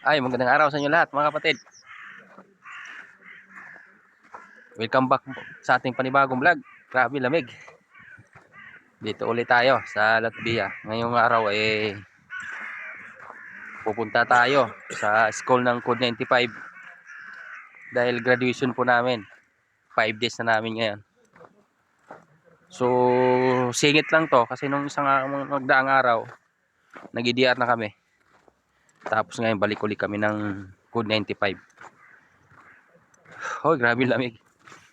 Ay, magandang araw sa inyo lahat mga kapatid. Welcome back sa ating panibagong vlog. Grabe lamig. Dito ulit tayo sa Latvia. Ngayong araw pupunta tayo sa school ng Code 95 dahil graduation po namin. 5 days na namin ngayon. So, singit lang to kasi nung isang magdaang araw, nag-EDR na kami. Tapos ngayon balik ulit kami ng Code 95. Oh, grabe lamig.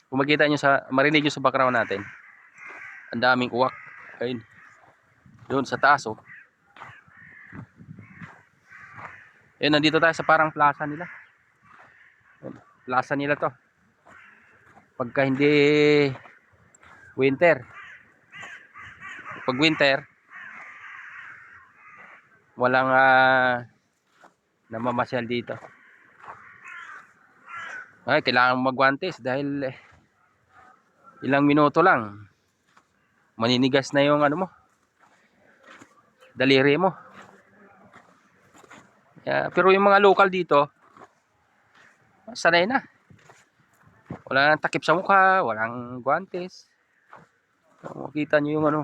Kung makita nyo marinig nyo sa background natin, ang daming uwak. Ayun. Doon sa taas oh. Ayun, nandito tayo sa parang plaza nila. Plaza nila to. Pagka hindi winter. Pag winter, walang namamasyal dito. Ay, kailangan magwantes dahil ilang minuto lang maninigas na yung ano mo, daliri mo. Pero yung mga local dito, sanay na. Walang takip sa mukha, walang guantes. Makita nyo yung ano,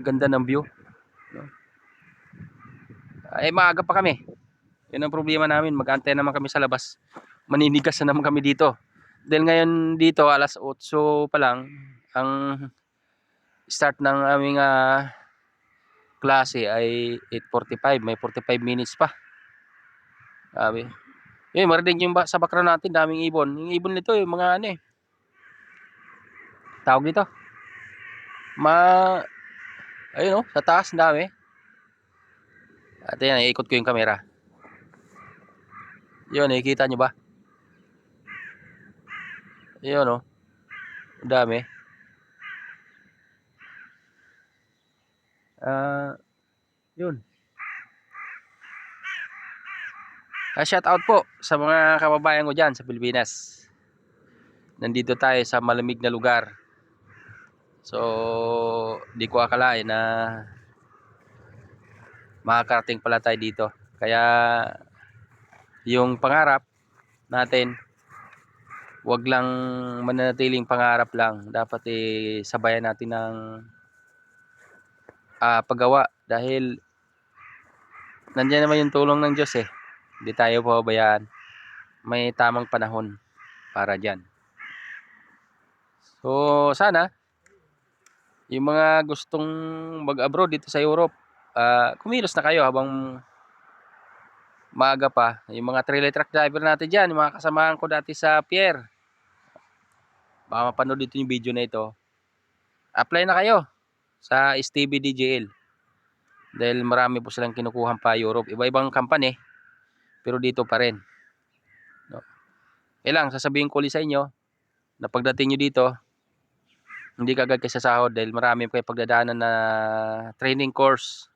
ganda ng view. Ay, maaga pa kami. Yun ang problema namin, mag-antay naman kami sa labas. Maninigas na naman kami dito. Dahil ngayon dito, alas 8 pa lang, ang start ng aming klase ay 8:45. May 45 minutes pa. Sabi. Yun, marinig yung sa background natin, daming ibon. Yung ibon nito, yung mga ano tawag dito. Ayun sa taas, dami. At yan, iikot ko yung camera. Yun, nakikita nyo ba? Yun dami. Yun. Shout out po sa mga kababayan ko dyan sa Pilipinas. Nandito tayo sa malamig na lugar. So, di ko akalain na makakarating pala tayo dito. Kaya, yung pangarap natin, wag lang mananatiling pangarap lang. Dapat sabayan natin ng paggawa. Dahil, nandiyan naman yung tulong ng Diyos Hindi tayo pababayaan. May tamang panahon para dyan. So, sana yung mga gustong mag-abroad dito sa Europe, kumilos na kayo habang maaga pa. Yung mga trailer truck driver natin dyan, yung mga kasamahan ko dati sa Pierre, baka mapanood dito yung video na ito. Apply na kayo sa STB DJL dahil marami po silang kinukuhan pa Europe. Iba-ibang company, pero dito pa rin. Kailang sasabihin ko ulit sa inyo na pagdating nyo dito, hindi kagad kayo sasahod dahil marami kayo pagdadaanan na training course.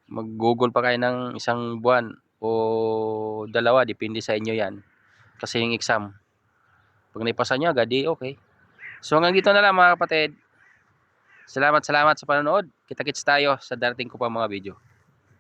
Mag-google pa kayo ng isang buwan o dalawa, depende sa inyo yan. Kasi yung exam, pag naipasa nyo agad, okay. So hanggang dito na lang mga kapatid. Salamat sa panonood. Kita-kits tayo sa darating ko pa mga video.